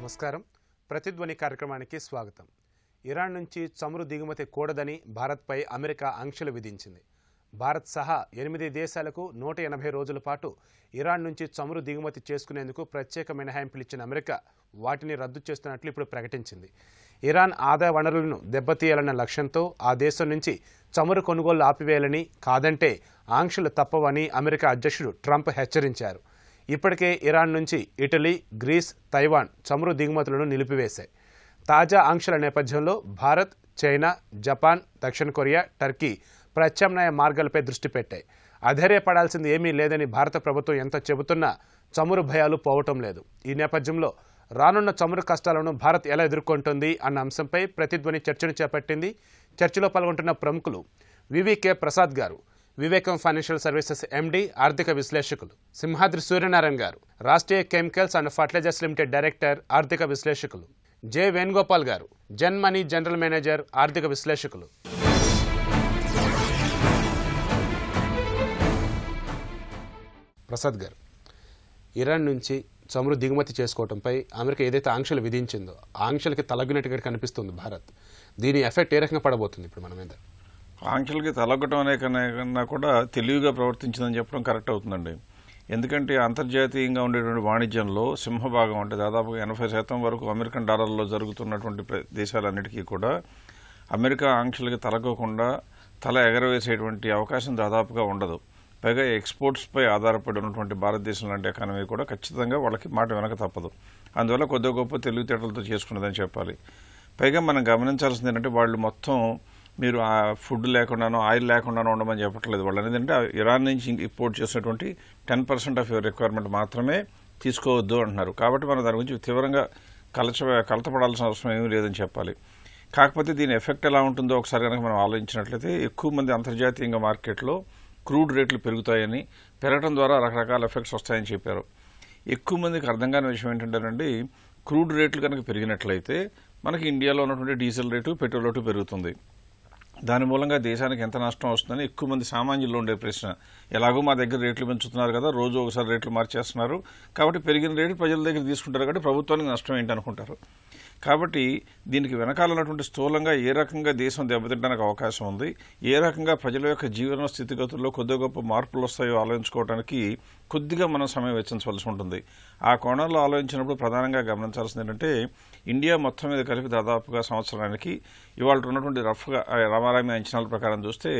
నమస్కారం. ప్రతిధ్వని కార్యక్రమానికి స్వాగతం. ఇరాన్ నుంచి చమురు దిగుమతి కూడదని భారత్పై అమెరికా ఆంక్షలు విధించింది. భారత్ సహా 8 దేశాలకు 180 రోజుల పాటు ఇరాన్ నుంచి చమురు దిగుమతి చేసుకునేందుకు ప్రత్యేక మినహాయింపులు ఇచ్చిన అమెరికా వాటిని రద్దు చేస్తున్నట్లు ఇప్పుడు ప్రకటించింది. ఇరాన్ ఆదాయ వనరులను దెబ్బతీయాలన్న లక్ష్యంతో ఆ దేశం నుంచి చమురు కొనుగోలు ఆపివేయాలని, కాదంటే ఆంక్షలు తప్పవని అమెరికా అధ్యక్షుడు ట్రంప్ హెచ్చరించారు. ఇప్పటికే ఇరాన్ నుంచి ఇటలీ, గ్రీస్, తైవాన్ చమురు దిగుమతులను నిలిపివేశాయి. తాజా ఆంక్షల నేపథ్యంలో భారత్, చైనా, జపాన్, దక్షిణ కొరియా, టర్కీ ప్రత్యామ్నాయ మార్గాలపై దృష్టి పెట్టాయి. అధైర్యపడాల్సింది ఏమీ లేదని భారత ప్రభుత్వం ఎంత చెబుతున్నా చమురు భయాలు పోవటం లేదు. ఈ నేపథ్యంలో రానున్న చమురు కష్టాలను భారత్ ఎలా ఎదుర్కొంటుంది అన్న అంశంపై ప్రతిధ్వని చర్చను చేపట్టింది. చర్చలో పాల్గొంటున్న ప్రముఖులు వివికే ప్రసాద్ గారు, వివేకం ఫైనాన్షియల్ సర్వీసెస్ ఎండి, ఆర్థిక విశ్లేషకులు; సింహాద్రి సూర్యనారాయణ గారు, Rashtriya chemicals and fertilizers limited director, ఆర్థిక విశ్లేషకులు; జె వేణుగోపాల్ గారు, జన్ మనీ జనరల్ మేనేజర్, ఆర్థిక విశ్లేషకులు. ప్రసాద్ గారు, ఇరాన్ నుంచి చమురు దిగుమతి చేసుకోవడంపై అమెరికా ఏదైతే ఆంక్షలు విధించిందో ఆంక్షలకి తలగినట్టుగా కనిపిస్తుంది భారత్. దీని ఎఫెక్ట్ ఏ రకంగా పడబోతుంది ఇప్పుడు మన మీద? ఆంక్షలకి తలగటం అనే కన్నా కూడా తెలివిగా ప్రవర్తించిందని చెప్పడం కరెక్ట్ అవుతుందండి. ఎందుకంటే అంతర్జాతీయంగా ఉండేటువంటి వాణిజ్యంలో సింహభాగం అంటే దాదాపు 80% వరకు అమెరికన్ డాలర్లో జరుగుతున్నటువంటి దేశాలన్నిటికీ కూడా అమెరికా ఆంక్షలకి తలగకుండా తల ఎగరవేసేటువంటి అవకాశం దాదాపుగా ఉండదు. పైగా ఎక్స్పోర్ట్స్పై ఆధారపడి ఉన్నటువంటి భారతదేశం లాంటి ఎకానమీ కూడా ఖచ్చితంగా వాళ్ళకి మాట వెనక తప్పదు. అందువల్ల కొద్ది గొప్ప తెలివితేటలతో చేసుకున్నదని చెప్పాలి. పైగా మనం గమనించాల్సింది ఏంటంటే వాళ్ళు మొత్తం మీరు ఆ ఫుడ్ లేకుండానో ఆయిల్ లేకుండానో ఉండమని చెప్పట్లేదు. వాళ్ళు ఏంటంటే ఇరాన్ నుంచి ఇంపోర్ట్ చేసినటువంటి 10% ఆఫ్ యువర్ రిక్వైర్మెంట్ మాత్రమే తీసుకోవద్దు అంటున్నారు. కాబట్టి మనం దాని గురించి తీవ్రంగా కలతపడాల్సిన అవసరం ఏమీ లేదని చెప్పాలి. కాకపోతే దీని ఎఫెక్ట్ ఎలా ఉంటుందో ఒకసారి కనుక మనం ఆలోచించినట్లయితే ఎక్కువ మంది అంతర్జాతీయంగా మార్కెట్లో క్రూడ్ రేట్లు పెరుగుతాయని, పెరగడం ద్వారా రకరకాల ఎఫెక్ట్స్ వస్తాయని చెప్పారు. ఎక్కువ మందికి అర్థం కాని విషయం ఏంటంటేనండి, క్రూడ్ రేట్లు కనుక పెరిగినట్లయితే మనకి ఇండియాలో ఉన్నటువంటి డీజిల్ రేటు, పెట్రోల్ రేటు పెరుగుతుంది. దాని మూలంగా దేశానికి ఎంత నష్టం వస్తుందని ఎక్కువ మంది సామాన్యుల్లో ఉండే ప్రశ్న. ఎలాగో మా దగ్గర రేట్లు పెంచుతున్నారు కదా, రోజు ఒకసారి రేట్లు మార్చేస్తున్నారు, కాబట్టి పెరిగిన రేటు ప్రజల దగ్గర తీసుకుంటారు కాబట్టి ప్రభుత్వానికి నష్టం ఏంటి అనుకుంటారు. కాబట్టి దీనికి వెనకాలన్నటువంటి స్థూలంగా ఏ రకంగా దేశం దెబ్బతింటానికి అవకాశం ఉంది, ఏ రకంగా ప్రజల యొక్క జీవన స్థితిగతుల్లో కొద్ది గొప్ప మార్పులు వస్తాయో ఆలోచించుకోవడానికి కొద్దిగా మనం సమయం వెచ్చించవలసి ఉంటుంది. ఆ కోణంలో ఆలోచించినప్పుడు ప్రధానంగా గమనించాల్సింది ఏంటంటే, ఇండియా మొత్తం మీద కలిపి దాదాపుగా సంవత్సరానికి ఇవాళ ఉన్నటువంటి రఫ్గా రమారామి అంచనాల ప్రకారం చూస్తే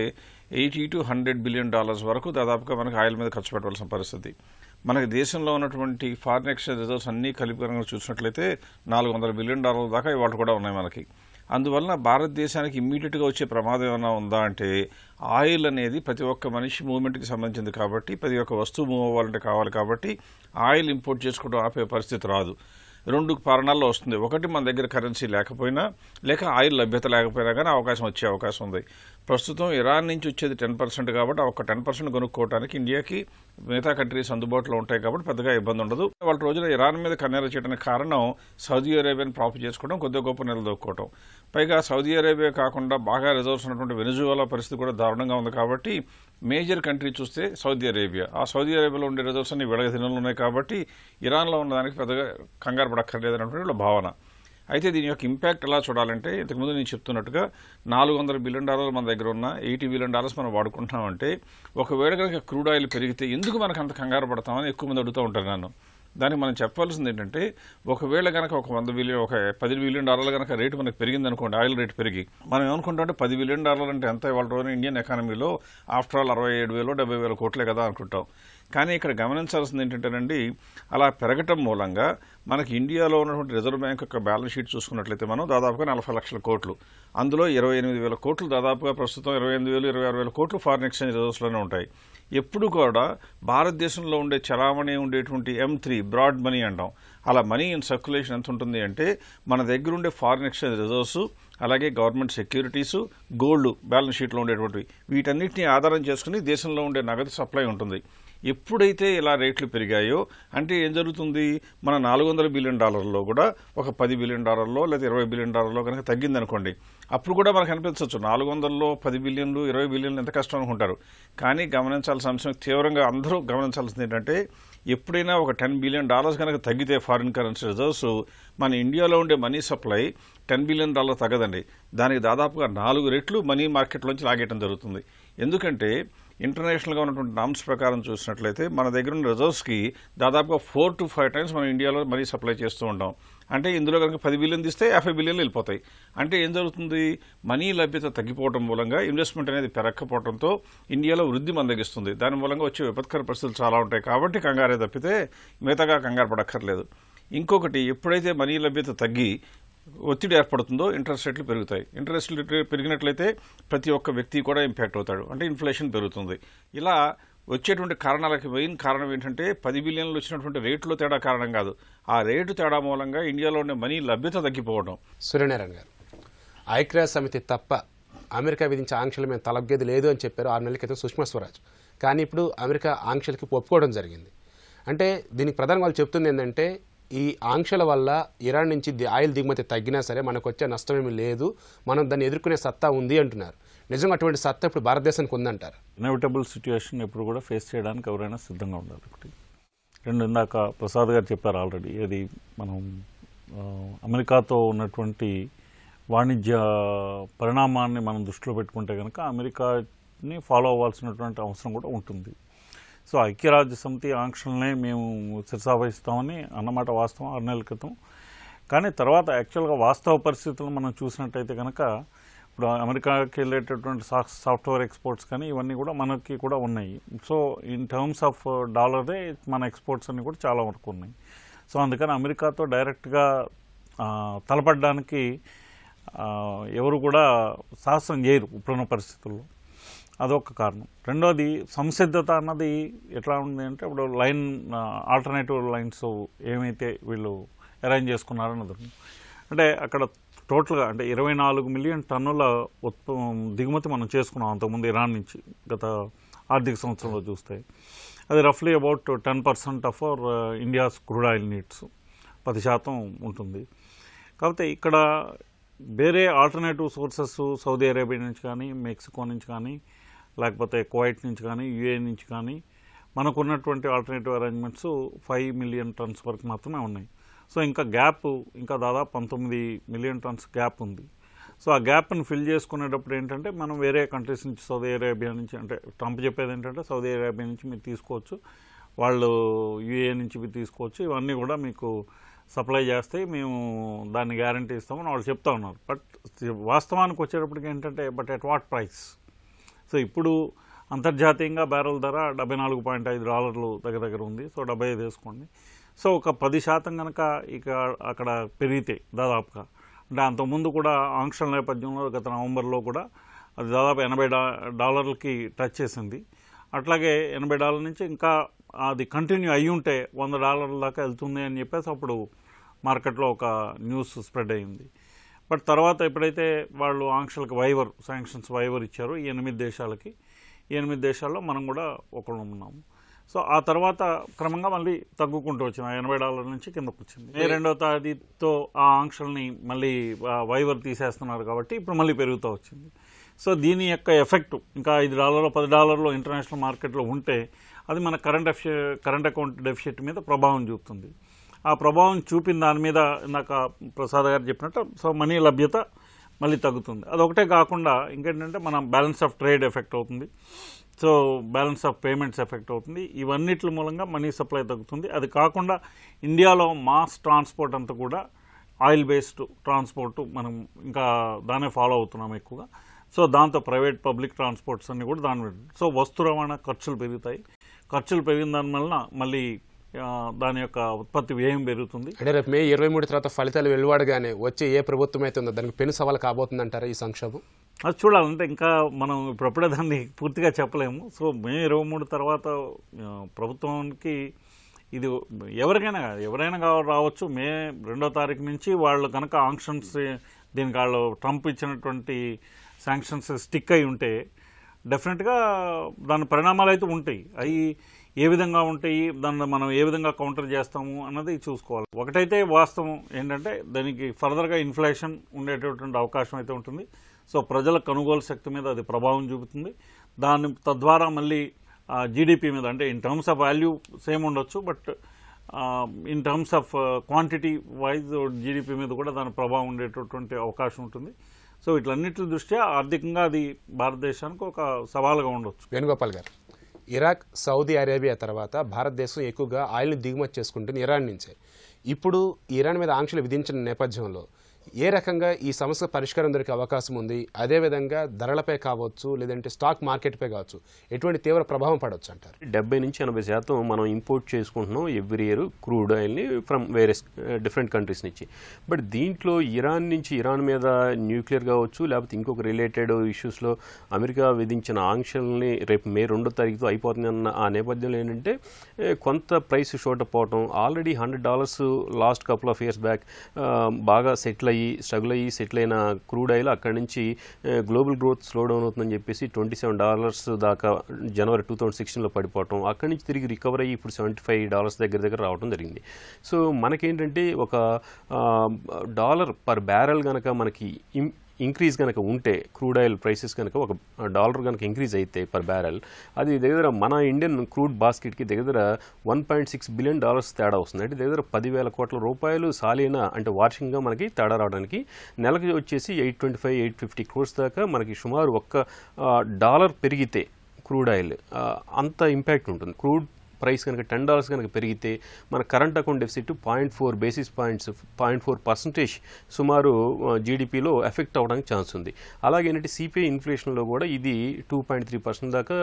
$80 to $100 బిలియన్ వరకు దాదాపుగా మనకు ఆయిల్ మీద ఖర్చు పెట్టవలసిన పరిస్థితి. మనకి దేశంలో ఉన్నటువంటి ఫారిన్ ఎక్స్చేంజ్ రిజర్వ్స్ అన్ని కలిపి కనుక చూసినట్లయితే $400 బిలియన్ దాకా ఇవాళ కూడా ఉన్నాయి మనకి. అందువలన భారతదేశానికి ఇమ్మీడియట్గా వచ్చే ప్రమాదం ఏమైనా ఉందా అంటే, ఆయిల్ అనేది ప్రతి ఒక్క మనిషి మూవ్మెంట్కి సంబంధించింది కాబట్టి, ప్రతి ఒక్క వస్తువు మూవ్ అవ్వాలంటే కావాలి కాబట్టి ఆయిల్ ఇంపోర్ట్ చేసుకోవడం ఆపే పరిస్థితి రాదు. 2 కారణాల్లో వస్తుంది. ఒకటి, మన దగ్గర కరెన్సీ లేకపోయినా, లేక ఆయిల్ లభ్యత లేకపోయినా కానీ వచ్చే అవకాశం ఉంది. ప్రస్తుతం ఇరాన్ నుంచి వచ్చేది 10% కాబట్టి ఆ ఒక్క 10% కొనుక్కోవడానికి ఇండియాకి మిగతా కంట్రీస్ అందుబాటులో ఉంటాయి కాబట్టి పెద్దగా ఇబ్బంది ఉండదు. వాళ్ళ రోజున ఇరాన్ మీద కన్నెర చేయడానికి కారణం సౌదీ అరేబియాని ప్రాఫిట్ చేసుకోవడం, కొద్దిగా గొప్ప నిలదొక్కోవడం. పైగా సౌదీ అరేబియా కాకుండా బాగా రిజర్వ్స్ ఉన్నటువంటి వెనిజువేలా పరిస్థితి కూడా దారుణంగా ఉంది. కాబట్టి మేజర్ కంట్రీ చూస్తే సౌదీ అరేబియా. ఆ సౌదీ అరేబియాలో ఉండే రిజర్వ్స్ అన్ని విడగదినలు ఉన్నాయి కాబట్టి ఇరాన్లో ఉన్నదానికి పెద్దగా కంగారు పడక్కర్లేదు అన్నటువంటి భావన. అయితే దీని యొక్క ఇంపాక్ట్ ఎలా చూడాలంటే, ఇంతకుముందు నేను చెప్తున్నట్టుగా $400 బిలియన్ మన దగ్గర ఉన్న $80 బిలియన్ మనం వాడుకుంటున్నామంటే, ఒకవేళ కనుక క్రూడ్ ఆయిల్ పెరిగితే ఎందుకు మనకు అంత కంగారు పడతామని ఎక్కువ మంది అడుగుతూ ఉంటారు నన్ను. దానికి మనం చెప్పాల్సింది ఏంటంటే, ఒకవేళ కనుక ఒక $10 బిలియన్ కనుక రేటు మనకు పెరిగింది అనుకోండి, ఆయిల్ రేటు పెరిగి, మనం ఏమనుకుంటామంటే $10 బిలియన్ అంటే ఎంత ఇవాళ రోజున ఇండియన్ ఎకానమీలో ఆఫ్టర్ ఆల్ 67,000-70,000 కోట్లే కదా అనుకుంటాం. కానీ ఇక్కడ గమనించాల్సింది ఏంటంటేనండి, అలా పెరగటం మూలంగా మనకి ఇండియాలో ఉన్నటువంటి రిజర్వ్ బ్యాంక్ యొక్క బ్యాలెన్స్ షీట్ చూసుకున్నట్లయితే మనం దాదాపుగా 40 లక్షల కోట్లు, అందులో 28,000 కోట్లు దాదాపుగా ప్రస్తుతం 25,000-26,000 కోట్లు ఫారిన్ ఎక్స్చేంజ్ రిజర్వ్స్లోనే ఉంటాయి. ఎప్పుడు కూడా భారతదేశంలో ఉండే చలామణి ఉండేటువంటి M3 బ్రాడ్ మనీ అంటాం, అలా మనీ ఇన్ సర్క్యులేషన్ ఎంత ఉంటుంది అంటే, మన దగ్గర ఉండే ఫారిన్ ఎక్స్చేంజ్ రిజర్వ్స్, అలాగే గవర్నమెంట్ సెక్యూరిటీసు, గోల్డ్ బ్యాలెన్స్ షీట్లో ఉండేటువంటి వీటన్నిటిని ఆధారం చేసుకుని దేశంలో ఉండే నగదు సప్లై ఉంటుంది. ఎప్పుడైతే ఇలా రేట్లు పెరిగాయో అంటే ఏం జరుగుతుంది, మన $400 బిలియన్ కూడా ఒక $10 బిలియన్ లేదా $20 బిలియన్ కనుక తగ్గిందనుకోండి, అప్పుడు కూడా మనకు అనిపించవచ్చు 400లో 10 బిలియన్లు 20 బిలియన్లు ఎంత కష్టం అనుకుంటారు. కానీ గమనించాల్సిన అంశం, తీవ్రంగా అందరూ గమనించాల్సింది ఏంటంటే, ఎప్పుడైనా ఒక $10 బిలియన్ కనుక తగ్గితే ఫారిన్ కరెన్సీ రిజర్వ్స్, మన ఇండియాలో ఉండే మనీ సప్లై $10 బిలియన్ తగ్గదండి. దానికి దాదాపుగా 4 రెట్లు మనీ మార్కెట్లోంచి లాగేయడం జరుగుతుంది. ఎందుకంటే ఇంటర్నేషనల్గా ఉన్నటువంటి నామ్స్ ప్రకారం చూసినట్లయితే మన దగ్గర ఉన్న రిజర్వ్స్కి దాదాపుగా 4 to 5 టైమ్స్ మనం ఇండియాలో మనీ సప్లై చేస్తూ ఉంటాం. అంటే ఇందులో కనుక 10 బిలియన్ తీస్తే 50 బిలియన్లు వెళ్ళిపోతాయి. అంటే ఏం జరుగుతుంది, మనీ లభ్యత తగ్గిపోవడం మూలంగా ఇన్వెస్ట్మెంట్ అనేది పెరగకపోవడంతో ఇండియాలో వృద్ధి మందగిస్తుంది. దాని మూలంగా వచ్చే విపత్కర పరిస్థితులు చాలా ఉంటాయి. కాబట్టి కంగారే తప్పితే మిగతాగా కంగారు పడక్కర్లేదు. ఇంకొకటి, ఎప్పుడైతే మనీ లభ్యత తగ్గి ఒత్తిడి ఏర్పడుతుందో ఇంట్రెస్ట్ రేట్లు పెరుగుతాయి. ఇంట్రెస్ట్ రేట్లు పెరిగినట్లయితే ప్రతి ఒక్క వ్యక్తి కూడా ఇంపాక్ట్ అవుతాడు. అంటే ఇన్ఫ్లేషన్ పెరుగుతుంది. ఇలా వచ్చేటువంటి కారణాలకి మెయిన్ కారణం ఏంటంటే 10 బిలియన్లు వచ్చినటువంటి రేట్లో తేడా కారణం కాదు, ఆ రేటు తేడా మూలంగా ఇండియాలో ఉండే మనీ లభ్యత తగ్గిపోవడం. సూర్యనారాయణ గారు, ఐక్యరాజ్య సమితి తప్ప అమెరికా విధించే ఆంక్షలు మేము తలగ్గేది లేదు అని చెప్పారు 6 నెలల క్రితం సుష్మా స్వరాజ్. కానీ ఇప్పుడు అమెరికా ఆంక్షలకి ఒప్పుకోవడం జరిగింది. అంటే దీనికి ప్రధానంగా వాళ్ళు చెప్తుంది ఏంటంటే, ఈ ఆంక్షల వల్ల ఇరాన్ నుంచి ఆయిల్ దిగుమతి తగ్గినా సరే మనకు వచ్చే నష్టమేమీ లేదు, మనం దాన్ని ఎదుర్కొనే సత్తా ఉంది అంటున్నారు. నిజంగా అటువంటి సత్తా ఇప్పుడు భారతదేశానికి ఉందంటారు? ఇన్ఎవిటబుల్ సిచ్యువేషన్ ఎప్పుడు కూడా ఫేస్ చేయడానికి ఎవరైనా సిద్ధంగా ఉండాలి. ఒకటి. 2, ఇందాక ప్రసాద్ గారు చెప్పారు ఆల్రెడీ, ఏది మనం అమెరికాతో ఉన్నటువంటి వాణిజ్య పరిణామాన్ని మనం దృష్టిలో పెట్టుకుంటే కనుక అమెరికాని ఫాలో అవ్వాల్సినటువంటి అవసరం కూడా ఉంటుంది. సో ఐక్యరాజ్య సమితి ఆంక్షలనే మేము శిరసావహిస్తామని అన్నమాట వాస్తవం 6 నెలల క్రితం. కానీ తర్వాత యాక్చువల్గా వాస్తవ పరిస్థితులను మనం చూసినట్టయితే కనుక ఇప్పుడు అమెరికాకి వెళ్ళేటటువంటి సాఫ్ట్వేర్ ఎక్స్పోర్ట్స్ కానీ ఇవన్నీ కూడా మనకి కూడా ఉన్నాయి. సో ఇన్ టర్మ్స్ ఆఫ్ డాలరే మన ఎక్స్పోర్ట్స్ అన్నీ కూడా చాలా వరకు ఉన్నాయి. సో అందుకని అమెరికాతో డైరెక్ట్గా తలపడడానికి ఎవరు కూడా సాహసం చేయరు ఇప్పుడున్న పరిస్థితుల్లో. అదొక కారణం. రెండోది, సంసిద్ధత అన్నది ఎట్లా ఉంది అంటే, ఇప్పుడు లైన్ ఆల్టర్నేటివ్ లైన్స్ ఏమైతే వీళ్ళు అరేంజ్ చేసుకున్నారన్నది, అంటే అక్కడ టోటల్గా అంటే 24 మిలియన్ టన్నుల దిగుమతి మనం చేసుకున్నాం అంతకుముందు ఇరాన్ నుంచి గత ఆర్థిక సంవత్సరంలో చూస్తే. అది రఫ్లీ about 10% of our India's crude oil needs, 10% ఉంటుంది. కాకపోతే ఇక్కడ వేరే ఆల్టర్నేటివ్ సోర్సెస్ సౌదీ అరేబియా నుంచి కానీ, మెక్సికో నుంచి కానీ, లేకపోతే కువైట్ నుంచి కానీ, యూఏ నుంచి కానీ మనకున్నటువంటి ఆల్టర్నేటివ్ అరేంజ్మెంట్స్ 5 మిలియన్ టన్స్ వరకు మాత్రమే ఉన్నాయి. సో ఇంకా గ్యాప్ ఇంకా దాదాపు 19 మిలియన్ టన్స్ గ్యాప్ ఉంది. సో ఆ గ్యాప్ని ఫిల్ చేసుకునేటప్పుడు ఏంటంటే మనం వేరే కంట్రీస్ నుంచి, సౌదీ అరేబియా నుంచి, అంటే ట్రంప్ చెప్పేది ఏంటంటే సౌదీ అరేబియా నుంచి మీరు తీసుకోవచ్చు, వాళ్ళు యూఏ నుంచి మీరు తీసుకోవచ్చు, ఇవన్నీ కూడా మీకు సప్లై చేస్తే మేము దాన్ని గ్యారంటీ ఇస్తామని వాళ్ళు చెప్తా ఉన్నారు. బట్ వాస్తవానికి వచ్చేటప్పటికి ఏంటంటే, but at what price? So ఇప్పుడు అంతర్జాతీయంగా బ్యారెల్ ధర $74.5 దగ్గర ఉంది. సో 75 వేసుకోండి. సో ఒక 10% కనుక ఇక అక్కడ పెరిగితే దాదాపుగా, అంటే అంతకుముందు కూడా ఆంక్షల నేపథ్యంలో గత నవంబర్లో కూడా అది దాదాపు $80కి టచ్ చేసింది. అట్లాగే $80 నుంచి ఇంకా అది కంటిన్యూ అయ్యి ఉంటే $100 దాకా వెళ్తుంది అని చెప్పేసి అప్పుడు మార్కెట్లో ఒక న్యూస్ స్ప్రెడ్ అయింది. బట్ తర్వాత ఎప్పుడైతే వాళ్ళు ఆంక్షలకు శాంక్షన్స్ వైవర్ ఇచ్చారో ఈ 8 దేశాలకి, ఈ 8 దేశాల్లో మనం కూడా ఒకళ్ళు ఉన్నాము. సో ఆ తర్వాత క్రమంగా మళ్ళీ తగ్గుకుంటూ వచ్చింది, $80 నుంచి కిందకు వచ్చింది. మే 2వ తేదీతో ఆ ఆంక్షల్ని మళ్ళీ వైవర్ తీసేస్తున్నారు కాబట్టి ఇప్పుడు మళ్ళీ పెరుగుతూ వచ్చింది. సో దీని యొక్క ఎఫెక్ట్ ఇంకా $5, $10 ఇంటర్నేషనల్ మార్కెట్లో ఉంటే అది మన కరెంట్ అకౌంట్ డెఫిసిట్ మీద ప్రభావం చూపుతుంది. ఆ ప్రభావం చూపిన దాని మీద ఇందాక ప్రసాద్ గారు చెప్పినట్టు సో మనీ లభ్యత మళ్ళీ తగ్గుతుంది. అదొకటే కాకుండా ఇంకేంటంటే మన బ్యాలెన్స్ ఆఫ్ ట్రేడ్ ఎఫెక్ట్ అవుతుంది, so balance of payments effect అవుతుంది. ఇవన్నిటి మూలంగా మనీ సప్లై తగ్గుతుంది. అది కాకుండా ఇండియాలో మాస్ ట్రాన్స్పోర్ట్ అంతా కూడా ఆయిల్ బేస్డ్ ట్రాన్స్పోర్ట్ మనం ఇంకా దాన్నే ఫాలో అవుతున్నాం ఎక్కువగా. సో దాంతో ప్రైవేట్ పబ్లిక్ ట్రాన్స్పోర్ట్స్ అన్ని కూడా దాని మీద, సో వస్తు రవాణా ఖర్చులు పెరుగుతాయి. ఖర్చులు పెరిగిన దాని వలన మళ్ళీ దాని యొక్క ఉత్పత్తి వ్యయం పెరుగుతుంది. అంటే రేపు మే 23 తర్వాత ఫలితాలు వెలువడగానే వచ్చే ఏ ప్రభుత్వం అయితే ఉందో దానికి పెను సవాలు కాబోతుంది అంటారా ఈ సంక్షోభం? అది చూడాలంటే ఇంకా మనం ఇప్పుడప్పుడే దాన్ని పూర్తిగా చెప్పలేము. సో మే 23 తర్వాత ప్రభుత్వానికి ఇది ఎవరైనా రావచ్చు. మే 2వ తారీఖు నుంచి వాళ్ళు కనుక ఆంక్షన్స్ దీనికి వాళ్ళు ట్రంప్ ఇచ్చినటువంటి శాంక్షన్స్ స్టిక్ అయి ఉంటే డెఫినెట్గా దాని పరిణామాలు అయితే ఉంటాయి. అవి ఏ విధంగా ఉంటాయి, దాన్ని మనం ఏ విధంగా కౌంటర్ చేస్తాము అన్నది చూసుకోవాలి. ఒకటైతే వాస్తవం ఏంటంటే దానికి ఫర్దర్గా ఇన్ఫ్లేషన్ ఉండేటటువంటి అవకాశం అయితే ఉంటుంది. సో ప్రజల కొనుగోలు శక్తి మీద అది ప్రభావం చూపుతుంది. తద్వారా మళ్ళీ జీడిపి మీద, అంటే in terms of value same ఉండొచ్చు, but in terms of quantity wise GDP మీద కూడా దాని ప్రభావం ఉండేటటువంటి అవకాశం ఉంటుంది. సో ఇట్లన్నిటి దృష్ట్యా ఆర్థికంగా అది భారతదేశానికి ఒక సవాలుగా ఉండొచ్చు. వేణుగోపాల్ గారు, ఇరాక్, సౌదీ అరేబియా తర్వాత భారతదేశం ఎక్కువగా ఆయిల్ని దిగుమతి చేసుకుంటుంది ఇరాన్ నుంచే. ఇప్పుడు ఇరాన్ మీద ఆంక్షలు విధించిన నేపథ్యంలో ఏ రకంగా ఈ సమస్య పరిష్కారం దొరికే అవకాశం ఉంది? అదేవిధంగా ధరలపై కావచ్చు, లేదంటే స్టాక్ మార్కెట్పై కావచ్చు, ఎటువంటి తీవ్ర ప్రభావం పడవచ్చు అంటారు? 70 నుంచి 80% మనం ఇంపోర్ట్ చేసుకుంటున్నాం ఎవ్రీ ఇయర్ క్రూడ్ ఆయిల్ని ఫ్రమ్ వేరియస్ డిఫరెంట్ కంట్రీస్ నుంచి. బట్ దీంట్లో ఇరాన్ నుంచి, ఇరాన్ మీద న్యూక్లియర్ కావచ్చు, లేకపోతే ఇంకొక రిలేటెడ్ ఇష్యూస్లో అమెరికా విధించిన ఆంక్షల్ని రేపు మే 2వ తారీఖుతో అయిపోతుందన్న ఆ నేపథ్యంలో ఏంటంటే కొంత ప్రైస్ షార్ట్ అయిపోవటం. Already $100 last couple of years back బాగా స్ట్రగుల్ అయ్యి సెటిల్ అయిన క్రూడ్ ఆయిల్ అక్కడి నుంచి గ్లోబల్ గ్రోత్ స్లో డౌన్ అవుతుందని చెప్పేసి $27 దాకా జనవరి 2016లో పడిపోవటం, అక్కడి నుంచి తిరిగి రికవర్ అయ్యి ఇప్పుడు $75 దగ్గర రావడం జరిగింది. సో మనకేంటంటే ఒక $1 పర్ బ్యారెల్ కనుక మనకి ఇంక్రీజ్ కనుక ఉంటే, క్రూడ్ ఆయిల్ ప్రైసెస్ కనుక ఒక $1 కనుక ఇంక్రీజ్ అయితే పర్ బ్యారెల్, అది దగ్గర మన ఇండియన్ క్రూడ్ బాస్కెట్కి దగ్గర $1.6 బిలియన్ తేడా వస్తుంది. అంటే దగ్గర 10,000 కోట్ల రూపాయలు సాలీనా, అంటే వార్షికంగా మనకి తేడా రావడానికి నెలకి వచ్చేసి 825-850 crores దాకా మనకి సుమారు $1 పెరిగితే క్రూడ్ ఆయిల్ అంత ఇంపాక్ట్ ఉంటుంది. క్రూడ్ ప్రైస్ కనుక $10 కనుక పెరిగితే మన current account deficit 0.4 basis points 0.4% సుమారు జీడిపిలో ఎఫెక్ట్ అవ్వడానికి ఛాన్స్ ఉంది. అలాగే ఏంటంటే సిపిఐ ఇన్ఫ్లేషన్లో కూడా ఇది 2.3% దాకా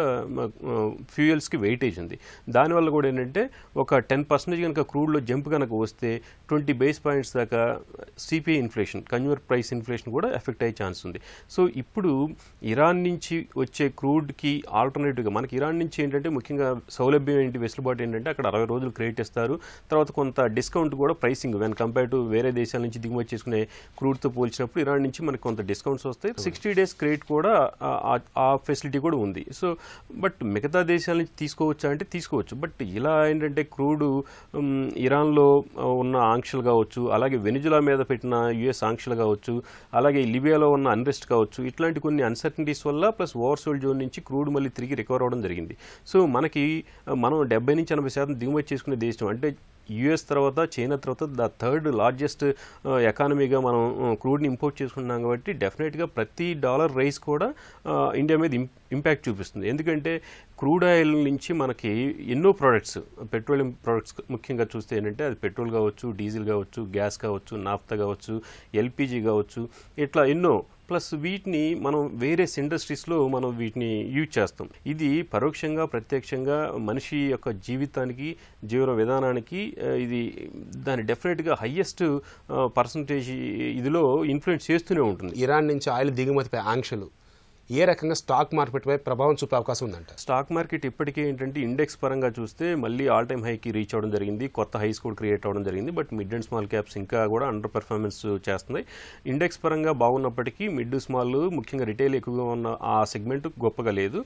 ఫ్యూయల్స్కి వెయిటేజ్ ఉంది. దానివల్ల కూడా ఏంటంటే ఒక 10% కనుక క్రూడ్లో జంప్ కనుక వస్తే 20 బేస్ పాయింట్స్ దాకా CPI inflation, consumer price inflation కూడా ఎఫెక్ట్ అయ్యే ఛాన్స్ ఉంది. సో ఇప్పుడు ఇరాన్ నుంచి వచ్చే క్రూడ్కి ఆల్టర్నేటివ్గా మనకి ఇరాన్ నుంచి ఏంటంటే ముఖ్యంగా సౌలభ్యం ఏంటి, వెసులుబాటు ఏంటంటే అక్కడ 60 రోజులు క్రెడిట్ ఇస్తారు. తర్వాత కొంత డిస్కౌంట్ కూడా ప్రైసింగ్ వెన్ కంపేర్ టు వేరే దేశాల నుంచి దిగుమతి చేసుకునే క్రూడ్తో పోల్చినప్పుడు ఇరాన్ నుంచి మనకి కొంత డిస్కౌంట్స్ వస్తాయి. 60 days క్రెడిట్ కూడా ఆ ఫెసిలిటీ కూడా ఉంది. సో బట్ మిగతా దేశాల నుంచి తీసుకోవచ్చా అంటే తీసుకోవచ్చు. బట్ ఇలా ఏంటంటే క్రూడ్ ఇరాన్లో ఉన్న ఆంక్షలు కావచ్చు, అలాగే వెనిజులా మీద పెట్టిన యుఎస్ ఆంక్షలు కావచ్చు, అలాగే లిబియాలో ఉన్న అన్రెస్ట్ కావచ్చు, ఇట్లాంటి కొన్ని అన్సర్టనిటీస్ వల్ల ప్లస్ ఓవర్సోల్డ్ జోన్ నుంచి క్రూడ్ మళ్ళీ తిరిగి రికవర్ అవ్వడం జరిగింది. సో మనం 70 నుంచి 80% దిగుమతి చేసుకునే దేశం. అంటే యుఎస్ తర్వాత, చైనా తర్వాత ద థర్డ్ లార్జెస్ట్ ఎకానమీగా మనం క్రూడ్ని ఇంపోర్ట్ చేసుకుంటున్నాం. కాబట్టి డెఫినెట్గా ప్రతి $1 రైస్ కూడా ఇండియా మీద ఇంపాక్ట్ చూపిస్తుంది. ఎందుకంటే క్రూడ్ ఆయిల్ నుంచి మనకి ఎన్నో ప్రోడక్ట్స్, పెట్రోలియం ప్రోడక్ట్స్ ముఖ్యంగా చూస్తే ఏంటంటే అది పెట్రోల్ కావచ్చు, డీజిల్ కావచ్చు, గ్యాస్ కావచ్చు, నాఫ్తా కావచ్చు, ఎల్పిజి కావచ్చు, ఇట్లా ఎన్నో, ప్లస్ వీటిని మనం వేరియస్ ఇండస్ట్రీస్లో మనం వీటిని యూజ్ చేస్తాం. ఇది పరోక్షంగా ప్రత్యక్షంగా మనిషి యొక్క జీవితానికి, జీవన విధానానికి ఇది దాని డెఫినెట్గా హయ్యెస్ట్ పర్సంటేజ్ ఇదిలో ఇన్ఫ్లుయెన్స్ చేస్తూనే ఉంటుంది. ఇరాన్ నుంచి ఆయిల్ దిగుమతిపై ఆంక్షలు ఏ రకంగా స్టాక్ మార్కెట్పై ప్రభావం చూపే అవకాశం ఉందంట? స్టాక్ మార్కెట్ ఇప్పటికే ఏంటంటే ఇండెక్స్ పరంగా చూస్తే మళ్ళీ ఆల్ టైమ్ హైకి రీచ్ అవ్వడం జరిగింది, కొత్త హైస్ కూడా క్రియేట్ అవ్వడం జరిగింది. But mid and small caps ఇంకా కూడా అండర్ పెర్ఫార్మెన్స్ చేస్తున్నాయి. ఇండెక్స్ పరంగా బాగున్నప్పటికీ మిడ్ స్మాల్ ముఖ్యంగా రిటైల్ ఎక్కువగా ఉన్న ఆ సెగ్మెంట్ గొప్పగా లేదు.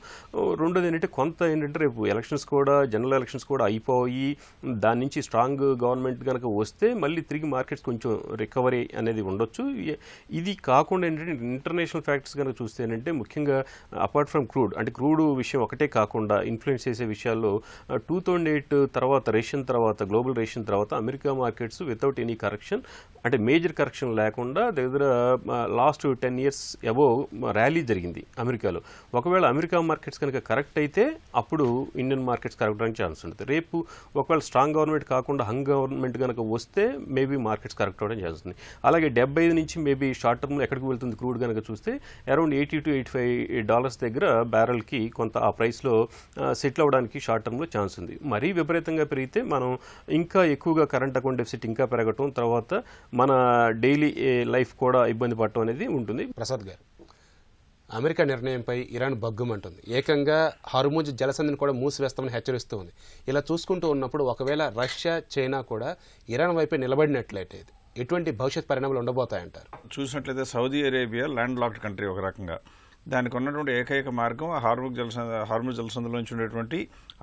రెండోది ఏంటంటే కొంత ఏంటంటే రేపు ఎలక్షన్స్ కూడా, జనరల్ ఎలక్షన్స్ కూడా అయిపోయి దాని నుంచి స్ట్రాంగ్ గవర్నమెంట్ కనుక వస్తే మళ్ళీ తిరిగి మార్కెట్స్ కొంచెం రికవరీ అనేది ఉండొచ్చు. ఇది కాకుండా ఏంటంటే ఇంటర్నేషనల్ ఫ్యాక్టర్స్ కనుక చూస్తే ఏంటంటే ముఖ్యంగా అపార్ట్ ఫ్రమ్ క్రూడ్, అంటే క్రూడ్ విషయం ఒకటే కాకుండా ఇన్ఫ్లుయెన్స్ చేసే విషయాల్లో 2008 తర్వాత, రేషన్ తర్వాత, గ్లోబల్ రేషన్ తర్వాత America markets without any correction, అంటే మేజర్ కరెక్షన్ లేకుండా దగ్గర లాస్ట్ 10 years అబోవ్ ర్యాలీ జరిగింది అమెరికాలో. ఒకవేళ అమెరికా మార్కెట్స్ కనుక కరెక్ట్ అయితే అప్పుడు ఇండియన్ మార్కెట్స్ కరెక్ట్ అవడానికి ఛాన్స్ ఉంటుంది. రేపు ఒకవేళ స్ట్రాంగ్ గవర్నమెంట్ కాకుండా హంగ్ గవర్నమెంట్ కనుక వస్తే మేబీ మార్కెట్స్ కరెక్ట్ అవ్వడం ఛాన్స్ ఉంది. అలాగే 75 నుంచి మేబీ షార్ట్ టర్మ్లో ఎక్కడికి వెళ్తుంది క్రూడ్ కనుక చూస్తే అరౌండ్ $80-85 దగ్గర బ్యారెల్కి కొంత ఆ ప్రైస్లో సెటిల్ అవ్వడానికి షార్ట్ టర్మ్లో ఛాన్స్ ఉంది. మరీ విపరీతంగా పెరిగితే మనం ఇంకా ఎక్కువగా కరెంట్ అకౌంట్ డెఫిసిట్ ఇంకా పెరగటం, తర్వాత మన డైలీ లైఫ్ కూడా ఇబ్బంది పడటం అనేది ఉంటుంది. ప్రసాద్ గారు, అమెరికా నిర్ణయంపై ఇరాన్ బగ్గుమంటుంది. ఏకంగా హార్ముజ్ జలసంధిని కూడా మూసివేస్తామని హెచ్చరిస్తూ ఉంది. ఇలా చూసుకుంటూ ఉన్నప్పుడు ఒకవేళ రష్యా, చైనా కూడా ఇరాన్ వైపే నిలబడినట్లయితే ఎటువంటి భవిష్యత్ పరిణామాలు ఉండబోతాయంటారు? చూసినట్లయితే Saudi Arabia land locked country ఒక రకంగా. దానికి ఉన్నటువంటి ఏకైక మార్గం హార్ముజ్ జలసంధిలోంచి ఉండేటువంటి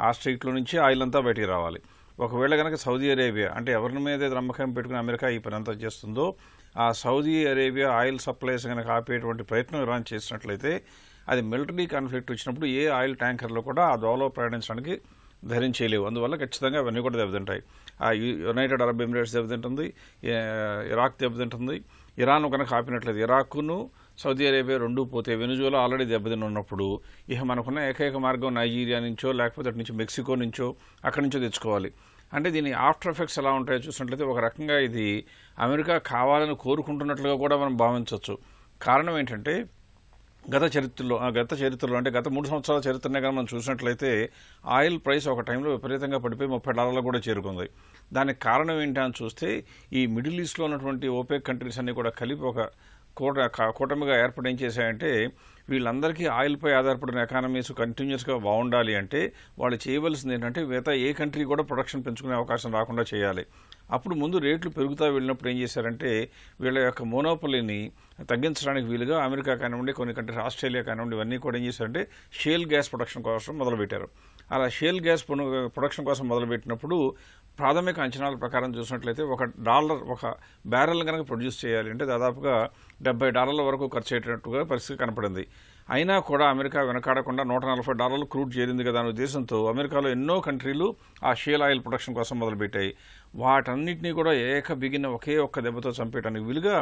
ఆ స్ట్రీట్లో నుంచి ఆయిల్ అంతా బయటికి రావాలి. ఒకవేళ కనుక సౌదీ అరేబియా, అంటే ఎవరి మీద నమ్మకం పెట్టుకుని అమెరికా ఈ పని అంతా చేస్తుందో, ఆ సౌదీ అరేబియా ఆయిల్ సప్లైస్ కనుక ఆపేటువంటి ప్రయత్నం ఇరాన్ చేసినట్లయితే అది మిలిటరీ కాన్ఫ్లిక్ట్ వచ్చినప్పుడు ఏ ఆయిల్ ట్యాంకర్లో కూడా ఆ దోవలో ప్రయాణించడానికి ధైర్యం చేయలేవు. అందువల్ల ఖచ్చితంగా అవన్నీ కూడా దెబ్బతింటాయి. ఆ యునైటెడ్ అరబ్ ఎమిరేట్స్ దెబ్బతింటుంది, ఇరాక్ దెబ్బతింటుంది. ఇరాన్ కనుక ఆపినట్లేదు ఇరాక్ను సౌదీ అరేబియా రెండూ పోతే వెనుజులా ఆల్రెడీ దెబ్బతిని ఉన్నప్పుడు ఇక మనకున్న ఏకైక మార్గం నైజీరియా నుంచో లేకపోతే అటు నుంచి మెక్సికో నుంచో అక్కడి నుంచో తెచ్చుకోవాలి. అంటే దీని ఆఫ్టర్ ఎఫెక్ట్స్ ఎలా ఉంటాయో చూసినట్లయితే ఒక రకంగా ఇది అమెరికా కావాలని కోరుకుంటున్నట్లుగా కూడా మనం భావించవచ్చు. కారణం ఏంటంటే గత చరిత్రలో అంటే గత 3 సంవత్సరాల చరిత్రనే కానీ మనం చూసినట్లయితే ఆయిల్ ప్రైస్ ఒక టైంలో విపరీతంగా పడిపోయి $30 కూడా చేరుకుంది. దానికి కారణం ఏంటి అని చూస్తే ఈ మిడిల్ ఈస్ట్లో ఉన్నటువంటి ఓపెక్ కంట్రీస్ అన్ని కూడా కలిపి ఒక కూటమిగా ఏర్పడి ఏం చేశాయంటే వీళ్ళందరికీ ఆయిల్పై ఆధారపడిన ఎకానమీస్ కంటిన్యూస్గా బాగుండాలి అంటే వాళ్ళు చేయవలసింది ఏంటంటే మిగతా ఏ కంట్రీ కూడా ప్రొడక్షన్ పెంచుకునే అవకాశం రాకుండా చేయాలి. అప్పుడు ముందు రేట్లు పెరుగుతా వెళ్ళినప్పుడు ఏం చేశారంటే వీళ్ళ యొక్క మోనోపొలీని తగ్గించడానికి వీలుగా అమెరికా కానివ్వండి, కొన్ని కంట్రీస్ ఆస్ట్రేలియా కానివ్వండి, ఇవన్నీ కూడా ఏం చేశారంటే షేల్ గ్యాస్ ప్రొడక్షన్ కోసం మొదలుపెట్టారు. అలా షేల్ గ్యాస్ ప్రొడక్షన్ కోసం మొదలుపెట్టినప్పుడు ప్రాథమిక అంచనాల ప్రకారం చూసినట్లయితే $1 ఒక బ్యారెల్ కనుక ప్రొడ్యూస్ చేయాలి అంటే దాదాపుగా $70 వరకు ఖర్చు అయ్యేటట్టుగా పరిస్థితి కనపడింది. అయినా కూడా అమెరికా వెనకాడకుండా $140 క్రూడ్ చేరింది కదా అనే ఉద్దేశంతో అమెరికాలో ఎన్నో కంట్రీలు ఆ షేల్ ఆయిల్ ప్రొడక్షన్ కోసం మొదలుపెట్టాయి. వాటన్నిటినీ కూడా బిగిన ఒకే ఒక్క దెబ్బతో చంపేయడానికి వీలుగా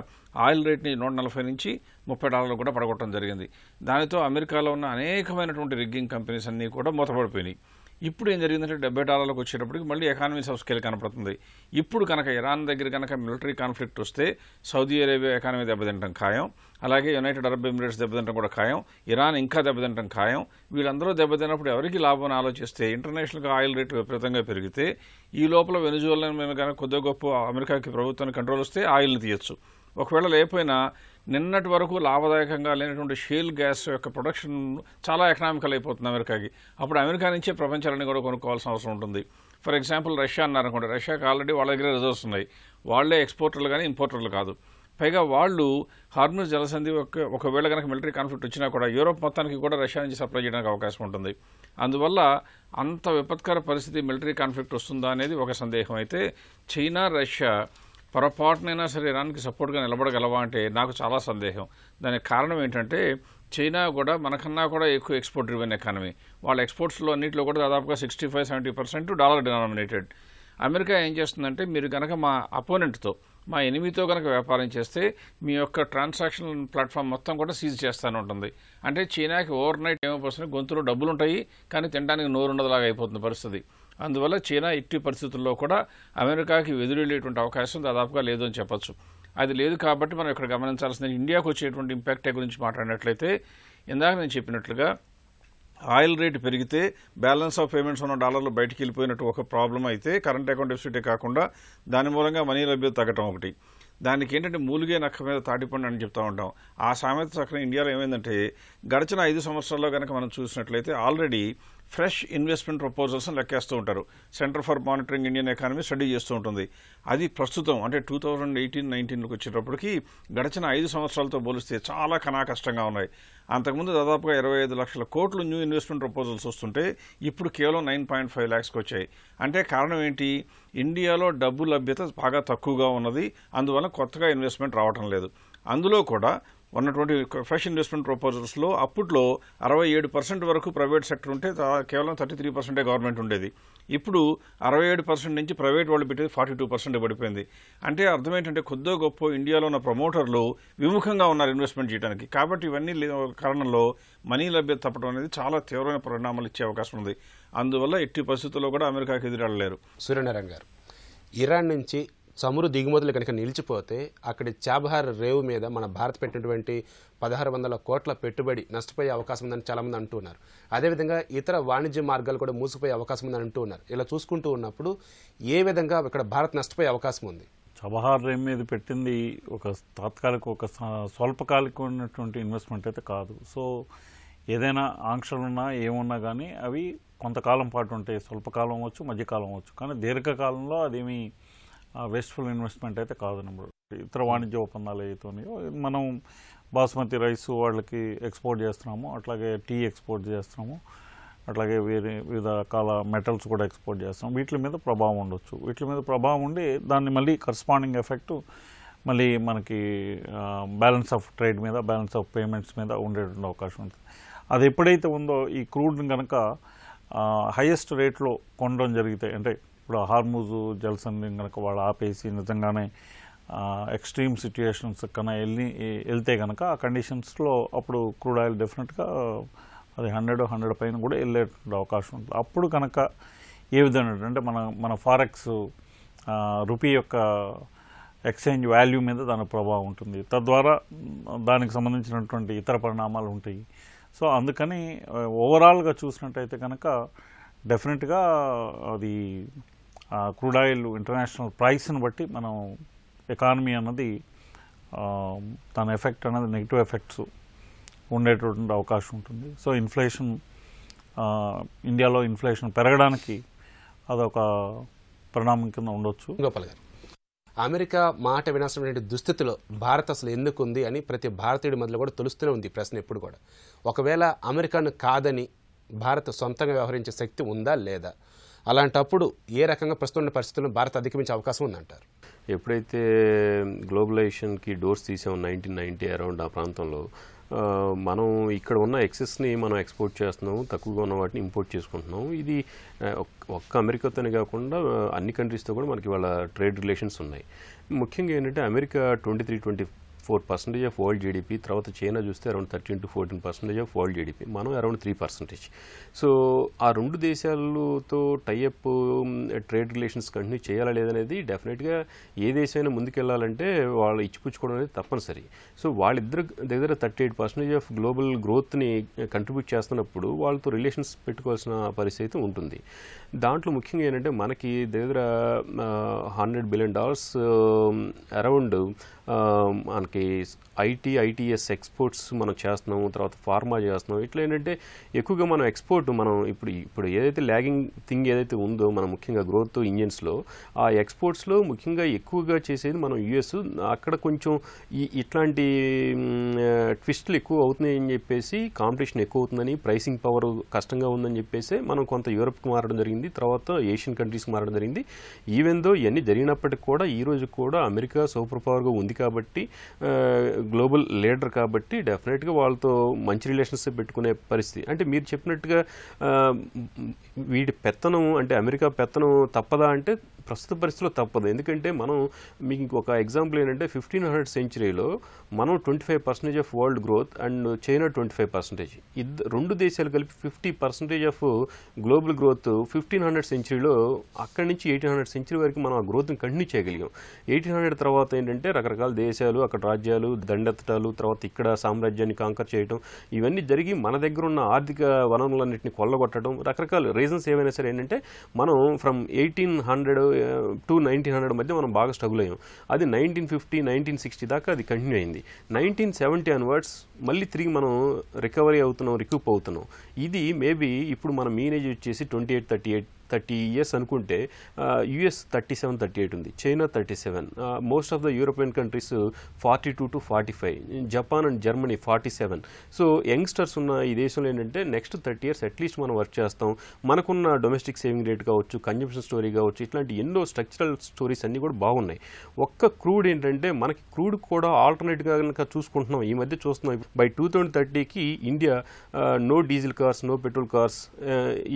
ఆయిల్ రేట్ని $140 నుంచి $30 కూడా పడగొట్టడం జరిగింది. దానితో అమెరికాలో ఉన్న అనేకమైనటువంటి రిగ్గింగ్ కంపెనీస్ అన్నీ కూడా మూతపడిపోయినాయి. ఇప్పుడు ఏం జరిగిందంటే $70 వచ్చేటప్పటికి మళ్ళీ ఎకానమీస్ ఆఫ్ స్కేల్ కనపడుతుంది. ఇప్పుడు కనుక ఇరాన్ దగ్గర కనుక మిలిటరీ కాన్ఫ్లిక్ట్ వస్తే సౌదీ అరేబియా ఎకానమీ దెబ్బతింటం ఖాయం, అలాగే యునైటెడ్ అరబ్ ఎమిరేట్స్ దెబ్బతింటం కూడా ఖాయం, ఇరాన్ ఇంకా దెబ్బతింటం ఖాయం. వీళ్ళందరూ దెబ్బతిన్నప్పుడు ఎవరికి లాభం ఆలోచిస్తే ఇంటర్నేషనల్గా ఆయిల్ రేట్లు విపరీతంగా పెరిగితే ఈ లోపల వెనుజులా మీద కనుక కొద్దిగా గొప్ప అమెరికాకి ప్రభుత్వానికి కంట్రోల్ వస్తే ఆయిల్ని తీయచ్చు. ఒకవేళ లేకపోయినా నిన్నటి వరకు లాభదాయకంగా లేనటువంటి షేల్ గ్యాస్ యొక్క ప్రొడక్షన్ చాలా ఎకనామికల్ అయిపోతుంది అమెరికాకి. అప్పుడు అమెరికా నుంచే ప్రపంచాలన్నీ కూడా కొనుక్కోవాల్సిన అవసరం ఉంటుంది. ఫర్ ఎగ్జాంపుల్ రష్యా అన్నారనుకోండి, రష్యాకి ఆల్రెడీ వాళ్ళ దగ్గర రిజర్వ్స్ ఉన్నాయి. వాళ్లే ఎక్స్పోర్టర్లు కానీ ఇంపోర్టర్లు కాదు. పైగా వాళ్ళు హార్ముజ్ జలసంధి ఒకవేళ కనుక మిలిటరీ కాన్ఫ్లిక్ట్ వచ్చినా కూడా యూరోప్ మొత్తానికి కూడా రష్యా నుంచి సప్లై చేయడానికి అవకాశం ఉంటుంది. అందువల్ల అంత విపత్కర పరిస్థితి మిలిటరీ కాన్ఫ్లిక్ట్ వస్తుందా అనేది ఒక సందేహం. అయితే చైనా, రష్యా పొరపాటునైనా సరే ఇరాన్కి సపోర్ట్గా నిలబడగలవా అంటే నాకు చాలా సందేహం. దానికి కారణం ఏంటంటే చైనా కూడా మనకన్నా కూడా ఎక్కువ ఎక్స్పోర్ట్ డ్రివెన్ ఎకానమీ. వాళ్ళ ఎక్స్పోర్ట్స్లో అన్నింటిలో కూడా దాదాపుగా 65-70% డాలర్ డినామినేటెడ్. అమెరికా ఏం చేస్తుందంటే మీరు కనుక మా అపోనెంట్తో, మా ఎనిమితో కనుక వ్యాపారం చేస్తే మీ యొక్క ట్రాన్సాక్షన్ ప్లాట్ఫామ్ మొత్తం కూడా సీజ్ చేస్తూనే ఉంటుంది. అంటే చైనాకి ఓవర్ నైట్ ఏమైపోతుంది, గొంతులో డబ్బులు ఉంటాయి కానీ తినడానికి నోరుండదులాగా అయిపోతుంది పరిస్థితి. అందువల్ల చైనా ఎట్టి పరిస్థితుల్లో కూడా అమెరికాకి ఎదురెళ్లేటువంటి అవకాశం దాదాపుగా లేదు అని చెప్పొచ్చు. అది లేదు కాబట్టి మనం ఇక్కడ గమనించాల్సింది ఇండియాకు వచ్చేటువంటి ఇంపాక్ట్ గురించి మాట్లాడినట్లయితే ఇందాక నేను చెప్పినట్లుగా ఆయిల్ రేటు పెరిగితే బ్యాలెన్స్ ఆఫ్ పేమెంట్స్ ఉన్న డాలర్లు బయటికి వెళ్ళిపోయినట్టు ఒక ప్రాబ్లం అయితే కరెంట్ అకౌంట్ డెఫిసిటే కాకుండా దాని మూలంగా మనీ లభ్యత తగ్గటం ఒకటి. దానికి ఏంటంటే మూలిగే నక్క మీద తాటిపండు అని చెప్తూ ఉంటాం. ఆ సామెత చక్కగా ఇండియాలో ఏమైందంటే గడిచిన 5 సంవత్సరాల్లో కనుక మనం చూసినట్లయితే ఆల్రెడీ ఫ్రెష్ ఇన్వెస్ట్మెంట్ ప్రపోజల్స్ లెక్కేస్తూ ఉంటారు. Centre for monitoring Indian economy study చేస్తూ ఉంటుంది. అది ప్రస్తుతం అంటే 2018-19 వచ్చేటప్పటికి గడిచిన 5 సంవత్సరాలతో పోలిస్తే చాలా కష్టంగా ఉన్నాయి. అంతకుముందు దాదాపుగా 25 లక్షల కోట్లు న్యూ ఇన్వెస్ట్మెంట్ ప్రపోజల్స్ వస్తుంటే ఇప్పుడు కేవలం 9.5 lakhsకి వచ్చాయి. అంటే కారణం ఏంటి? ఇండియాలో డబ్బు లభ్యత బాగా తక్కువగా ఉన్నది, అందువల్ల కొత్తగా ఇన్వెస్ట్మెంట్ రావటం లేదు. అందులో కూడా ఉన్నటువంటి ఫ్రెష్ ఇన్వెస్ట్మెంట్ ప్రపోజల్స్లో అప్పట్లో 67% వరకు ప్రైవేట్ సెక్టర్ ఉంటే కేవలం 33% గవర్నమెంట్ ఉండేది. ఇప్పుడు 67% నుంచి ప్రైవేట్ వాళ్ళు పెట్టేది 42% పడిపోయింది. అంటే అర్థం ఏంటంటే కొద్దో గొప్ప ఇండియాలో ఉన్న ప్రమోటర్లు విముఖంగా ఉన్నారు ఇన్వెస్ట్మెంట్ చేయడానికి. కాబట్టి ఇవన్నీ కారణంలో మనీ లభ్యత తప్పడం అనేది చాలా తీవ్రమైన పరిణామాలు ఇచ్చే అవకాశం ఉంది. అందువల్ల ఎట్టి పరిస్థితుల్లో కూడా అమెరికాకి ఎదురెళ్ళలేరు. సూర్యనారాయణ గారు, ఇరాన్ నుంచి చమురు దిగుమతులు కనుక నిలిచిపోతే అక్కడి చాబహార్ రేవు మీద మన భారత్ పెట్టినటువంటి 1600 కోట్ల పెట్టుబడి నష్టపోయే అవకాశం ఉందని చాలామంది అంటున్నారు. అదేవిధంగా ఇతర వాణిజ్య మార్గాలు కూడా మూసిపోయే అవకాశం ఉందని అంటున్నారు. ఇలా చూసుకుంటూ ఉన్నప్పుడు ఏ విధంగా ఇక్కడ భారత్ నష్టపోయే అవకాశం ఉంది? చబహార్ రేవు మీద పెట్టింది ఒక తాత్కాలిక, ఒక స్వల్పకాలికమైనటువంటి ఇన్వెస్ట్మెంట్ అయితే కాదు. సో ఏదైనా ఆంక్షలున్నా ఏమున్నా కానీ అవి కొంతకాలం పాటు ఉంటాయి. స్వల్పకాలం అవ్వచ్చు, మధ్యకాలం అవ్వచ్చు, కానీ దీర్ఘకాలంలో అదేమీ వేస్ట్ఫుల్ ఇన్వెస్ట్మెంట్ అయితే కాదన్నమాట. ఇతర వాణిజ్య ఒప్పందాలు అవుతున్నాయో మనం బాస్మతి రైస్ వాళ్ళకి ఎక్స్పోర్ట్ చేస్తున్నాము, అట్లాగే టీ ఎక్స్పోర్ట్ చేస్తున్నాము, అట్లాగే వివిధ రకాల మెటల్స్ కూడా ఎక్స్పోర్ట్ చేస్తాం. వీటి మీద ప్రభావం ఉండొచ్చు. వీటి మీద ప్రభావం ఉండి దాన్ని మళ్ళీ కరస్పాండింగ్ ఎఫెక్ట్ మళ్ళీ మనకి బ్యాలెన్స్ ఆఫ్ ట్రేడ్ మీద, బ్యాలెన్స్ ఆఫ్ పేమెంట్స్ మీద ఉండేటువంటి అవకాశం ఉంటుంది. అది ఎప్పుడైతే ఉందో ఈ క్రూడ్ని కనుక హైయెస్ట్ రేట్లో కొనడం జరిగితే, అంటే ఇప్పుడు హార్మూజ్ జలసంధిని కనుక వాళ్ళు ఆపేసి నిజంగానే ఎక్స్ట్రీమ్ సిచ్యుయేషన్స్ కన్నా వెళ్తే కనుక ఆ కండిషన్స్లో అప్పుడు క్రూడ్ ఆయిల్ డెఫినెట్గా అది 100 పైన కూడా వెళ్ళే అవకాశం ఉంటుంది. అప్పుడు కనుక ఏ విధంగా అంటే మన ఫారెక్స్ రూపీ యొక్క ఎక్స్చేంజ్ వాల్యూ మీద దాని ప్రభావం ఉంటుంది, తద్వారా దానికి సంబంధించినటువంటి ఇతర పరిణామాలు ఉంటాయి. సో అందుకని ఓవరాల్గా చూసినట్టయితే కనుక డెఫినెట్గా అది క్రూడ్ ఆయిల్ ఇంటర్నేషనల్ ప్రైస్ని బట్టి మనం ఎకానమీ అన్నది దాని ఎఫెక్ట్ అనేది నెగిటివ్ ఎఫెక్ట్స్ ఉండేటువంటి అవకాశం ఉంటుంది. సో ఇన్ఫ్లేషన్, ఇండియాలో ఇన్ఫ్లేషన్ పెరగడానికి అదొక పరిణామం కింద ఉండొచ్చు. గోపాల్ గారు, అమెరికా మాట వినాల్సినటువంటి దుస్థితిలో భారత్ అసలు ఎందుకుంది అని ప్రతి భారతీయుడి మధ్యలో కూడా తెలుస్తూనే ఉంది ఈ ప్రశ్న ఎప్పుడు కూడా. ఒకవేళ అమెరికాను కాదని భారత్ సొంతంగా వ్యవహరించే శక్తి ఉందా లేదా? అలాంటప్పుడు ఏ రకంగా ప్రస్తుత పరిస్థితులను భారత్ అధిగమించే అవకాశం ఉందంటారు? ఎప్పుడైతే గ్లోబలైజేషన్కి డోర్స్ తీసాం 1990 అరౌండ్ ఆ ప్రాంతంలో, మనం ఇక్కడ ఉన్న ఎక్సెస్ని మనం ఎక్స్పోర్ట్ చేస్తున్నాము, తక్కువగా ఉన్న వాటిని ఇంపోర్ట్ చేసుకుంటున్నాము. ఇది ఒక్క అమెరికాతోనే కాకుండా అన్ని కంట్రీస్తో కూడా మనకి వాళ్ళ ట్రేడ్ రిలేషన్స్ ఉన్నాయి. ముఖ్యంగా ఏంటంటే అమెరికా 23-24% ఆఫ్ వరల్డ్ జీడిపి, తర్వాత చైనా చూస్తే అరౌండ్ 13-14% ఆఫ్ వరల్డ్ జీడిపి, మనం అరౌండ్ 3%. సో ఆ రెండు దేశాలతో టైఅప్ ట్రేడ్ రిలేషన్స్ కంటిన్యూ చేయాలా లేదనేది డెఫినెట్గా ఏ దేశమైనా ముందుకెళ్లాలంటే వాళ్ళు ఇచ్చిపుచ్చుకోవడం అనేది తప్పనిసరి. సో వాళ్ళిద్దరు దగ్గర 38% ఆఫ్ గ్లోబల్ గ్రోత్ని కంట్రిబ్యూట్ చేస్తున్నప్పుడు వాళ్ళతో రిలేషన్స్ పెట్టుకోవాల్సిన పరిస్థితి ఉంటుంది. దాంట్లో ముఖ్యంగా ఏంటంటే మనకి దగ్గర $100 బిలియన్ అరౌండ్ మనకి ఐటీఎస్ ఎక్స్పోర్ట్స్ మనం చేస్తున్నాము, తర్వాత ఫార్మా చేస్తున్నాం. ఇట్లా ఏంటంటే ఎక్కువగా మనం ఎక్స్పోర్ట్ మనం ఇప్పుడు ఏదైతే ల్యాగింగ్ థింగ్ ఏదైతే ఉందో మనం ముఖ్యంగా గ్రోత్ ఇంజన్స్లో, ఆ ఎక్స్పోర్ట్స్లో ముఖ్యంగా ఎక్కువగా చేసేది మనం యుఎస్. అక్కడ కొంచెం ఇట్లాంటి ట్విస్టులు ఎక్కువ అవుతున్నాయి అని చెప్పేసి, కాంపిటీషన్ ఎక్కువ అవుతుందని, ప్రైసింగ్ పవర్ కష్టంగా ఉందని చెప్పేసి మనం కొంత యూరప్కి మారడం జరిగింది, తర్వాత ఏషియన్ కంట్రీస్కి మారడం జరిగింది. ఈవెన్ దో ఇవన్నీ జరిగినప్పటికీ కూడా ఈ రోజు కూడా అమెరికా సూపర్ పవర్గా ఉంది కాబట్టి, గ్లోబల్ లీడర్ కాబట్టి డెఫినెట్గా వాళ్ళతో మంచి రిలేషన్స్ పెట్టుకునే పరిస్థితి. అంటే మీరు చెప్పినట్టుగా వీటి పెత్తనం అంటే అమెరికా పెత్తనం తప్పదా అంటే ప్రస్తుత పరిస్థితిలో తప్పదు. ఎందుకంటే మనం మీకు ఒక ఎగ్జాంపుల్ ఏంటంటే 1500 సెంచరీలో మనం 25% of world growth and China 25%. రెండు దేశాలు కలిపి 50% ఆఫ్ గ్లోబల్ గ్రోత్ 1500 సెంచరీలో, అక్కడి నుంచి 1800 సెంచరీ వరకు మనం ఆ గ్రోత్ని కంటిన్యూ చేయగలిగాం. 1800 తర్వాత ఏంటంటే రకరకాల దేశాలు, అక్కడ రాజ్యాలు దండెత్తటాలు, తర్వాత ఇక్కడ సామ్రాజ్యాన్ని కాంకర్ చేయడం, ఇవన్నీ జరిగి మన దగ్గర ఉన్న ఆర్థిక వనరులన్నింటినీ కొల్లగొట్టడం, రకరకాల రీజన్స్ ఏవైనా సరే ఏంటంటే మనం ఫ్రమ్ 1800 to 1900 మధ్య మనం బాగా స్ట్రగుల్ అయ్యాం. అది 1950, 1960 దాకా అది కంటిన్యూ అయింది. 1970 అన్వర్డ్స్ మళ్ళీ తిరిగి మనం రికూప్ అవుతున్నాం. ఇది మేబీ ఇప్పుడు మన మీన్ ఏజ్ వచ్చేసి 30 ఇయర్స్ అనుకుంటే యుఎస్ 37-38 ఉంది, China 37, most of the European countries 42 to 45, Japan and Germany 47. So youngsters ఉన్న ఈ దేశంలో ఏంటంటే నెక్స్ట్ 30 ఇయర్స్ అట్లీస్ట్ మనం వర్క్ చేస్తాం. మనకున్న డొమెస్టిక్ సేవింగ్ రేట్ కావచ్చు, కన్జంప్షన్ స్టోరీ కావచ్చు, ఇట్లాంటి ఎన్నో స్ట్రక్చరల్ స్టోరీస్ అన్నీ కూడా బాగున్నాయి. ఒక్క క్రూడ్ ఏంటంటే మనకి క్రూడ్ కూడా ఆల్టర్నేట్గా కనుక చూసుకుంటున్నాం, ఈ మధ్య చూస్తున్నాం. బై 2030కి India no diesel cars, no petrol cars,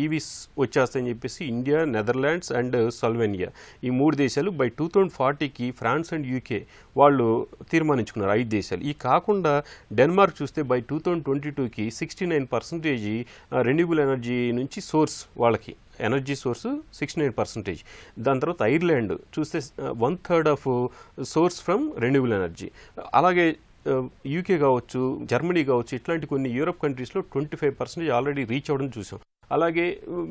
EVs వచ్చేస్తాయని చెప్పేసి ఇండియా, నెదర్లాండ్స్ అండ్ స్లోవేనియా, ఈ 3 దేశాలు బై 2040కి ఫ్రాన్స్ అండ్ యూకే వాళ్ళు తీర్మానించుకున్నారు, 5 దేశాలు. ఈ కాకుండా డెన్మార్క్ చూస్తే బై 2022కి 69% రెన్యూబుల్ ఎనర్జీ నుంచి సోర్స్, వాళ్ళకి ఎనర్జీ సోర్స్ 69%. దాని తర్వాత ఐర్లాండ్ చూస్తే 1/3 of source from renewable energy. అలాగే యూకే కావచ్చు, జర్మనీ కావచ్చు, ఇట్లాంటి కొన్ని యూరోప్ కంట్రీస్లో 25% ఆల్రెడీ రీచ్ అవ్వడం చూసాం. అలాగే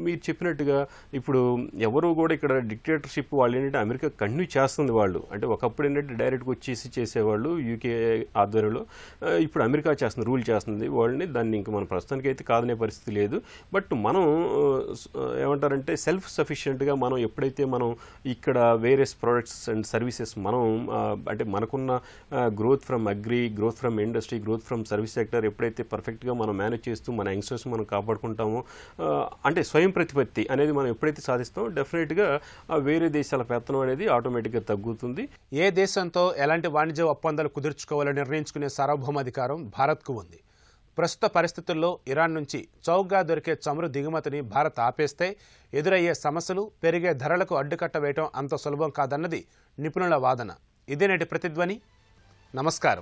మీరు చెప్పినట్టుగా ఇప్పుడు ఎవరు కూడా ఇక్కడ డిక్టేటర్షిప్ వాళ్ళు ఏంటంటే అమెరికా కంటిన్యూ చేస్తుంది. వాళ్ళు అంటే ఒకప్పుడు ఏంటంటే డైరెక్ట్గా వచ్చేసి చేసేవాళ్ళు యూకే ఆధ్వర్యంలో, ఇప్పుడు అమెరికా చేస్తుంది, రూల్ చేస్తుంది వాళ్ళని. దాన్ని ఇంకా మన ప్రస్తుతానికి అయితే కాదనే పరిస్థితి లేదు. బట్ మనం ఏమంటారంటే సెల్ఫ్ సఫిషియెంట్గా మనం ఎప్పుడైతే మనం ఇక్కడ వేరియస్ ప్రొడక్ట్స్ అండ్ సర్వీసెస్ మనం అంటే మనకున్న growth from agri, growth from industry, growth from service sector ఎప్పుడైతే పర్ఫెక్ట్గా మనం మేనేజ్ చేస్తూ మన యంగ్స్టర్స్ మనం కాపాడుకుంటామో, అంటే స్వయం ప్రతిపత్తి అనేది మనం ఎప్పుడైతే సాధిస్తామో డెఫినెట్గా వేరే దేశాల పెత్తనం అనేది ఆటోమేటిక్గా తగ్గుతుంది. ఏ దేశంతో ఎలాంటి వాణిజ్య ఒప్పందాలు కుదుర్చుకోవాలో నిర్ణయించుకునే సార్వభౌమాధికారం భారత్కు ఉంది. ప్రస్తుత పరిస్థితుల్లో ఇరాన్ నుంచి చౌకగా దొరికే చమురు దిగుమతిని భారత్ ఆపేస్తే ఎదురయ్యే సమస్యలు, పెరిగే ధరలకు అడ్డుకట్ట వేయటం అంత సులభం కాదన్నది నిపుణుల వాదన. ఇదే నేటి ప్రతిధ్వని. నమస్కారం.